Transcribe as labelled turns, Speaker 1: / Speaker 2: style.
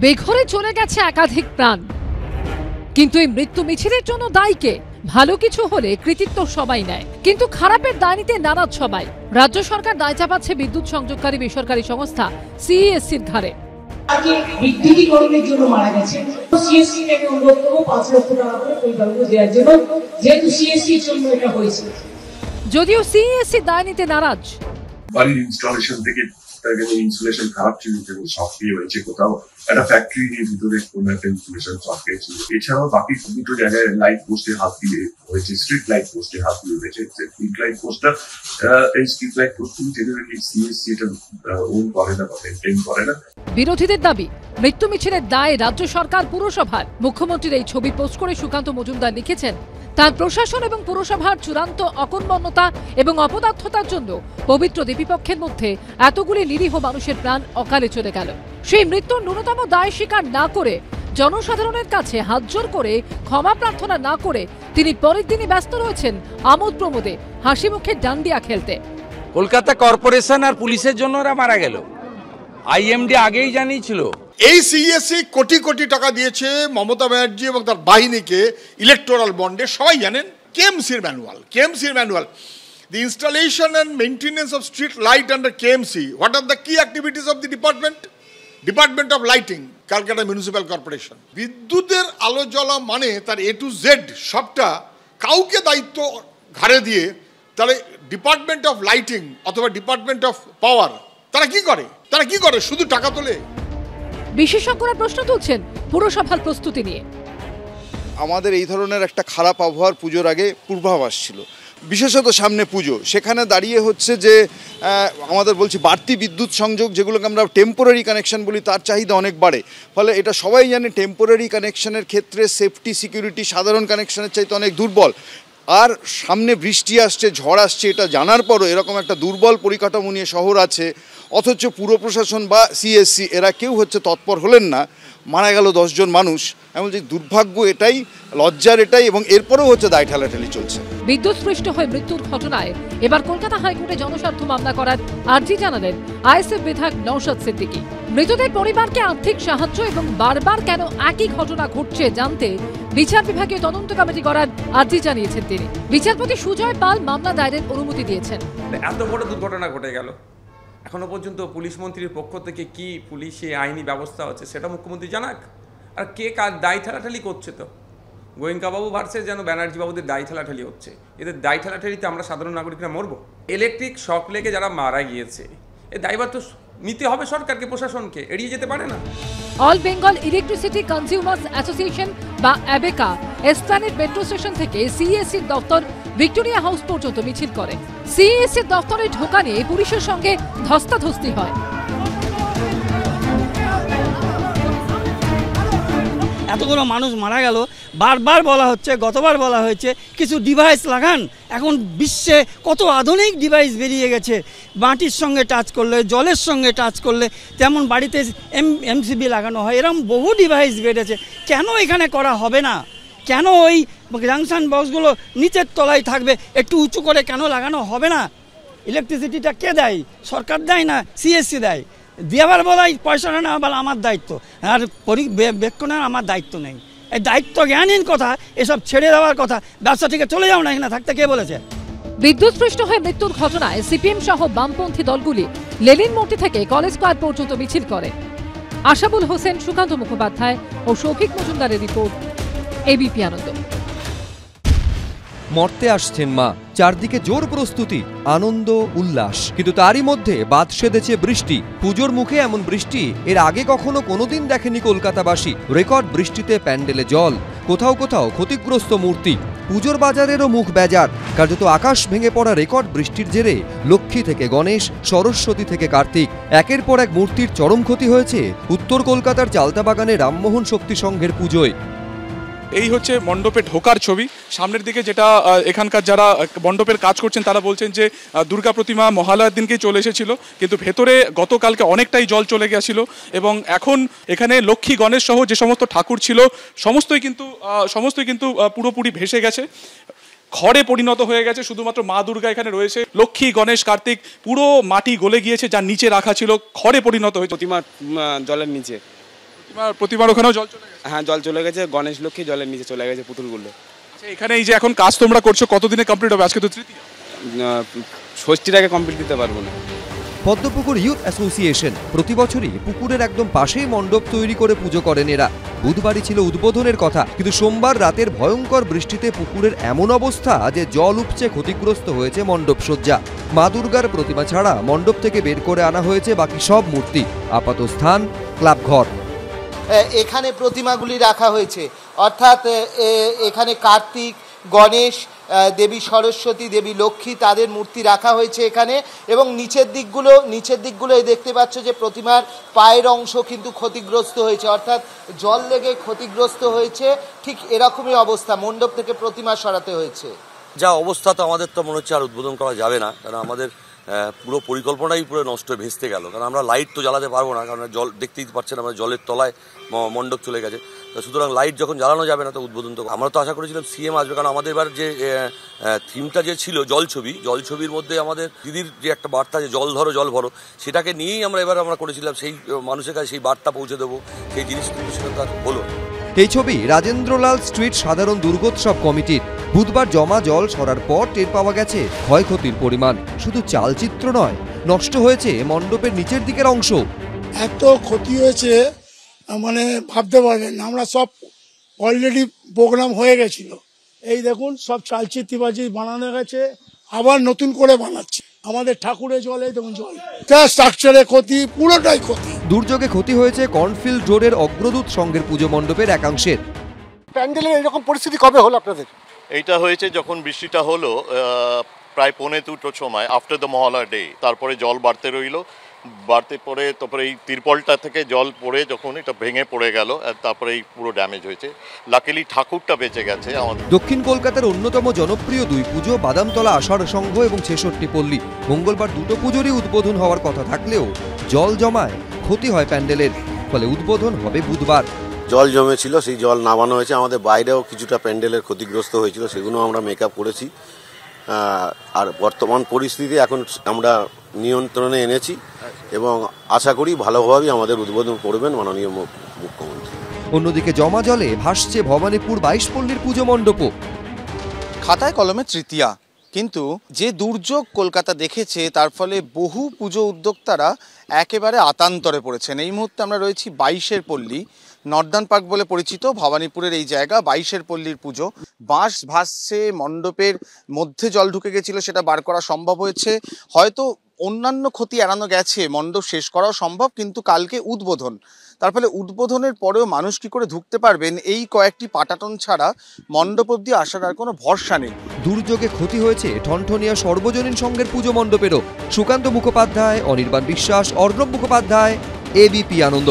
Speaker 1: বেঘরে চলে গেছে একাধিক প্রাণ, কিন্তু এই মৃত্যু মিছিলের জন্য দায়ী কে? ভালো কিছু হলে কৃতিত্ব সবাই নেয়, কিন্তু খারাপের দায় নিতে নারাজ সবাই। রাজ্য সরকার দায় চাপাচ্ছে বিদ্যুৎ সংযোগকারী বেসরকারি সংস্থা সিইএসসির ঘাড়ে।
Speaker 2: বিদ্যুতীকরণের জন্য মারা গেছে, সিএসসি থেকে অনুরোধ করবো 5 লক্ষ টাকা করে পরিকল্পনা দেওয়ার জন্য, যেহেতু সিএসসির জন্য এটা হয়েছে।
Speaker 1: যদিও সিইএসসি দায় নিতে নারাজ।
Speaker 3: বাড়ির ইনস্টলেশন থেকে ইনসুলেশন খারাপ ছিল, শক দিয়ে হয়েছে, কোথাও একটা ফ্যাক্টরির ভিতরে কোনো একটা ইনসুলেশন শক খেয়েছিল। এছাড়াও বাকি দুটো জায়গায় লাইট পোস্টে হাত দিয়ে হয়েছে, স্ট্রিট লাইট পোস্টে হাত দিয়ে হয়েছে। স্ট্রিট লাইট পোস্টটা এই street light post generally CSC এটা ওন করে না বা মেনটেন করে না।
Speaker 1: বিরোধীদের দাবি মৃত্যু মিছিলের দায় রাজ্য সরকার পুরসভার। মুখ্যমন্ত্রীর এই ছবি পোস্ট করে সুকান্ত মজুমদার লিখেছেন, তার প্রশাসন এবং পুরসভার চূড়ান্ত অকর্মণ্যতা এবং অপদার্থতার জন্য পবিত্র দেবীপক্ষের মধ্যে এতগুলি নিরীহ মানুষের প্রাণ অকালে চলে গেল। সেই মৃত্যুর ন্যূনতম দায় স্বীকার না করে, জনসাধারণের কাছে হাতজোড় করে ক্ষমা প্রার্থনা না করে তিনি পরের দিনই ব্যস্ত রয়েছেন আমোদ প্রমোদে হাসি মুখে ডান্ডিয়া খেলতে।
Speaker 4: কলকাতা কর্পোরেশন আর পুলিশের জন্য ওরা মারা গেল, আইএমডি আগেই জানিয়েছিল।
Speaker 5: এই সিএসসি কোটি কোটি টাকা দিয়েছে মমতা ব্যানার্জি এবং তার বাহিনীকে ইলেকটোরাল বন্ডে, সবাই জানেন। কেএমসির manual, the installation and maintenance of street light under KMC. What are the key activities of the department of lighting, Calcutta Municipal Corporation? বিদ্যুতের আলো জ্বলা মানে তার A to Z সবটা কাউকে দায়িত্ব ঘাড়ে দিয়ে, তাহলে ডিপার্টমেন্ট অফ লাইটিং অথবা ডিপার্টমেন্ট অফ পাওয়ার তারা কি করে শুধু টাকা তোলে?
Speaker 1: বিশেষজ্ঞরা প্রশ্ন তুলছেন পুরসভার প্রস্তুতি নিয়ে।
Speaker 6: আমাদের এই ধরনের একটা খারাপ আবহাওয়ার পুজোর আগে পূর্বাভাস ছিল, বিশেষত সামনে পুজো, সেখানে দাঁড়িয়ে হচ্ছে যে আমাদের বলছি বাড়তি বিদ্যুৎ সংযোগ, যেগুলোকে আমরা টেম্পোরারি কানেকশন বলি, তার চাহিদা অনেক বাড়ে। ফলে এটা সবাই জানে টেম্পোরারি কানেকশনের ক্ষেত্রে সেফটি সিকিউরিটি সাধারণ কানেকশনের চাইতে অনেক দুর্বল। আর সামনে বৃষ্টি আসছে, ঝড় আসছে, এটা জানার পরও এরকম একটা দুর্বল পরিকাঠামো নিয়ে শহর আছে, অথচ পুর প্রশাসন বা সিএসসি এরা কেউ হচ্ছে তৎপর হলেন না। মারা গেল 10 জন মানুষ। এমন যে দুর্ভাগ্য এটাই, লজ্জার এটাই, এবং এরপরেও হচ্ছে দায় ঠেলাঠেলি চলছে।
Speaker 1: বিদ্যুৎস্পৃষ্ট হয়ে মৃত্যুর ঘটনায় এবার কলকাতা হাইকোর্টে জনস্বার্থ মামলা করার আর্জি জানালেন আইএসএফ বিধায়ক নওশাদ সিদ্দিকী। মৃতদের পরিবারকে আর্থিক সাহায্য এবং বারবার কেন একই ঘটনা ঘটছে জানতে বিচার বিভাগীয় তদন্ত কমিটি করার আর্জি জানিয়েছেন তিনি। বিচারপতি সুজয় পাল মামলা দায়েরের অনুমতি দিয়েছেন।
Speaker 7: এত বড় দুর্ঘটনা ঘটে গেল, এখনো পর্যন্ত পুলিশ মন্ত্রীর পক্ষ থেকে কি পুলিশে আইনি ব্যবস্থা হচ্ছে সেটা মুখ্যমন্ত্রী জানাক। আর কে কার দায় ঠেলাঠেলি করছে? তো গোয়েঙ্কাবাবু ভার্সেস যেন ব্যানার্জি বাবুদের দায় ঠেলাঠেলি হচ্ছে। এদের দায় ঠেলাঠেলিতে আমরা সাধারণ নাগরিকরা মরবো? ইলেকট্রিক শক লেগে যারা মারা গিয়েছে, এর দায়ভার তো নিতে হবে সরকারকে, প্রশাসনকে, এড়িয়ে যেতে পারে না।
Speaker 1: All Bengal electricity consumers association বা অ্যাবেকা এসপ্ল্যানেড মেট্রো স্টেশন থেকে সিইএসসির দপ্তর ভিক্টোরিয়া হাউস পর্যন্ত মিছিল করে। সিইএসসির দপ্তরে ঢোকা নিয়ে পুলিশের সঙ্গে ধস্তাধস্তি হয়।
Speaker 8: এতগুলো মানুষ মারা গেল, বারবার বলা হচ্ছে, গতবার বলা হয়েছে কিছু ডিভাইস লাগান। এখন বিশ্বে কত আধুনিক ডিভাইস বেরিয়ে গেছে, মাটির সঙ্গে টাচ করলে, জলের সঙ্গে টাচ করলে যেমন বাড়িতে এমসিবি লাগানো হয়, এরকম বহু ডিভাইস বেড়েছে। কেন এখানে করা হবে না? কেন ওই জাংশন বক্সগুলো নিচের তলায় থাকবে, একটু উঁচু করে কেন লাগানো হবে না? ইলেকট্রিসিটিটা কে দেয়? সরকার দেয় না সিএসসি দেয়? দেওয়ার বলাই পয়সাটা না বলা আমার দায়িত্ব, আর পরিবেক্ষণের আমার দায়িত্ব নেই। এই দায়িত্ব জ্ঞানহীন কথা, এসব ছেড়ে দেওয়ার কথা। ব্যবসা থেকে চলে যাও না, এখানে থাকতে কে বলেছে?
Speaker 1: বিদ্যুৎস্পৃষ্ট হয়ে মৃত্যুর ঘটনায় সিপিএম সহ বামপন্থী দলগুলি লেনিন মূর্তি থেকে কলেজ স্কয়ার পর্যন্ত মিছিল করে। আশাবুল হোসেন, সুকান্ত মুখোপাধ্যায় ও শফিক মজুমদারের রিপোর্ট, এবিপি আনন্দ।
Speaker 9: মরতে আসছেন মা, চারদিকে জোর প্রস্তুতি, আনন্দ উল্লাস, কিন্তু তারই মধ্যে বাদ সেধেছে বৃষ্টি। পুজোর মুখে এমন বৃষ্টি এর আগে কখনো কোনোদিন দেখেনি কলকাতাবাসী। রেকর্ড বৃষ্টিতে প্যান্ডেলে জল, কোথাও কোথাও ক্ষতিগ্রস্ত মূর্তি। পুজোর বাজারেরও মুখ বেজার। কার্যত আকাশ ভেঙে পড়া রেকর্ড বৃষ্টির জেরে লক্ষ্মী থেকে গণেশ, সরস্বতী থেকে কার্তিক, একের পর এক মূর্তির চরম ক্ষতি হয়েছে উত্তর কলকাতার চালতাবাগানে রামমোহন শক্তি সংঘের পুজোয়।
Speaker 10: এই হচ্ছে মণ্ডপে ঢোকার ছবি। সামনের দিকে যেটা এখানকার যারা মণ্ডপের কাজ করছেন তারা বলছেন যে দুর্গা প্রতিমা মহালয়ার দিনকেই চলে এসেছিল, কিন্তু ভেতরে গতকালকে অনেকটাই জল চলে গেছিল এবং এখন এখানে লক্ষ্মী গণেশ সহ যে সমস্ত ঠাকুর ছিল সমস্তই কিন্তু পুরোপুরি ভেসে গেছে, খড়ে পরিণত হয়ে গেছে। শুধুমাত্র মা দুর্গা এখানে রয়েছে। লক্ষ্মী গণেশ কার্তিক পুরো মাটি গলে গিয়েছে, যার নিচে রাখা ছিল খড়ে পরিণত হয়েছে।
Speaker 11: প্রতিমা জলের নিচে
Speaker 10: প্রতিমার ওখানেও জল চলে গেছে?
Speaker 11: হ্যাঁ, জল চলে গেছে, গণেশ লক্ষ্মী জলের নিচে চলে গেছে পুতুলগুলো।
Speaker 10: আচ্ছা, এখানে এই যে এখন কাজ তোমরা করছো কতদিনে কমপ্লিট হবে? আজকে তো তৃতীয়া।
Speaker 11: ষষ্ঠীর আগে কমপ্লিট দিতে পারবো না।
Speaker 9: পদ্মপুকুর ইউথ অ্যাসোসিয়েশন প্রতি বছরই পুকুরের একদম পাশেই মণ্ডপ তৈরি করে পুজো করেন এরা। বুধবারই ছিল উদ্বোধনের কথা, কিন্তু সোমবার রাতের ভয়ঙ্কর বৃষ্টিতে পুকুরের এমন অবস্থা যে জল উপচে ক্ষতিগ্রস্ত হয়েছে মণ্ডপ সজ্জা। মা দুর্গার প্রতিমা ছাড়া মণ্ডপ থেকে বের করে আনা হয়েছে বাকি সব মূর্তি। আপাত স্থান ক্লাব ঘর।
Speaker 12: এখানে প্রতিমাগুলি রাখা হয়েছে, অর্থাৎ এখানে কার্তিক, গণেশ, দেবী সরস্বতী, দেবী লক্ষ্মী তাদের মূর্তি রাখা হয়েছে এখানে। এবং নিচের দিকগুলো এই দেখতে পাচ্ছ যে প্রতিমার পায়ের অংশ কিন্তু ক্ষতিগ্রস্ত হয়েছে, অর্থাৎ জল লেগে ক্ষতিগ্রস্ত হয়েছে। ঠিক এরকমই অবস্থা, মণ্ডপ থেকে প্রতিমা সরাতে হয়েছে।
Speaker 13: যা অবস্থা তো আমাদের তো মনে হচ্ছে আর উদ্বোধন করা যাবে না, কারণ আমাদের পুরো পরিকল্পনাই পুরো নষ্ট হয়ে ভেস্তে গেল। কারণ আমরা লাইট তো জ্বালাতে পারবো না, কারণ জল দেখতেই পাচ্ছেন আমরা জলের তলায় মণ্ডপ চলে গেছে। তো সুতরাং লাইট যখন জ্বালানো যাবে না তো উদ্বোধন তো আমরা তো আশা করেছিলাম সিএম আসবে, কারণ আমাদের এবার যে থিমটা যে ছিল জলছবির মধ্যে আমাদের দিদির যে একটা বার্তা যে জল ধরো জল ভরো, সেটাকে নিয়েই আমরা করেছিলাম। সেই মানুষের কাছে সেই বার্তা পৌঁছে দেবো, সেই জিনিস কিন্তু সেটা তার হলো।
Speaker 9: এই ছবি রাজেন্দ্রলাল স্ট্রিট সাধারণ দুর্গোৎসব কমিটির। বুধবার জমা জল সরার পর টের পাওয়া গেছে ক্ষয়ক্ষতির পরিমাণ শুধু চালচিত্র নয়, নষ্ট হয়েছে মণ্ডপের নিচের দিকের অংশ।
Speaker 14: এত ক্ষতি হয়েছে মানে ভাবতে পারবেন না। আমরা সব অলরেডি প্রোগ্রাম হয়ে গেছিল, এই দেখুন সব চালচিত্রবাজি বানানো গেছে, আবার নতুন করে বানাচ্ছে। আমাদের ঠাকুরের জল, এই দেখুন জল, স্ট্রাকচারের ক্ষতি, পুরোটাই ক্ষতি।
Speaker 9: দুর্যোগে ক্ষতি হয়েছে কর্নফিল্ড রোডের অগ্রদূত সংঘের পুজো মণ্ডপের একাংশের।
Speaker 14: প্যান্ডেলের এরকম পরিস্থিতি কবে হলো আপনাদের?
Speaker 15: এইটা হয়েছে যখন বৃষ্টিটা হলো প্রায় 1:45 সময়, আফটার দ্য মহালয়া ডে। তারপরে জল বাড়তে পরে তারপরে এই তিরপলটা থেকে জল পড়ে যখন এটা ভেঙে পড়ে গেল, তারপরে এই পুরো ড্যামেজ হয়েছে। লাকিলি ঠাকুরটা বেঁচে গেছে আমাদের।
Speaker 9: দক্ষিণ কলকাতার অন্যতম জনপ্রিয় দুই পুজো বাদামতলা আষাঢ় সংঘ এবং 66 পল্লী। মঙ্গলবার দুটো পুজোরই উদ্বোধন হওয়ার কথা থাকলেও জল জমায় ক্ষতি হয় প্যান্ডেলের, ফলে উদ্বোধন হবে বুধবার।
Speaker 16: জল জমেছিল, সেই জল নামানো হয়েছে। আমাদের বাইরেও কিছুটা প্যান্ডেলের ক্ষতিগ্রস্ত হয়েছিল, সেগুলো আমরা মেকআপ করেছি। আর বর্তমান পরিস্থিতি এখন আমরা নিয়ন্ত্রণে এনেছি এবং আশা করি ভালোভাবেই আমাদের উদ্বোধন করবেন মাননীয় মুখ্যমন্ত্রী।
Speaker 9: অন্যদিকে জমা জলে ভাসছে ভবানীপুর 22 পল্লীর পুজো মণ্ডপও।
Speaker 17: খাতায় কলমে তৃতীয়া, কিন্তু যে দুর্যোগ কলকাতা দেখেছে তার ফলে বহু পুজো উদ্যোক্তারা একেবারে আতান্তরে পড়েছেন। এই মুহূর্তে আমরা রয়েছি 22 পল্লী, নর্দার্ন পার্ক বলে পরিচিত ভবানীপুরের এই জায়গা। 22 পল্লীর পুজো, বাঁশ ভাসছে, মণ্ডপের মধ্যে জল ঢুকে গেছিল, সেটা বার করা সম্ভব হয়েছে। হয়তো অন্যান্য ক্ষতি এড়ানো গেছে, মণ্ডপ শেষ করাও সম্ভব, কিন্তু কালকে উদ্বোধন। তার ফলে উদ্বোধনের পরেও মানুষ কি করে ঢুকতে পারবেন এই কয়েকটি পাটাতন ছাড়া মণ্ডপ অব্দি আসার আর কোনো ভরসা নেই।
Speaker 9: দুর্যোগে ক্ষতি হয়েছে ঠনঠনিয়া সর্বজনীন সংঘের পুজো মণ্ডপেরও। সুকান্ত মুখোপাধ্যায়, অনির্বাণ বিশ্বাস, অর্ণব মুখোপাধ্যায়, এবিপি আনন্দ।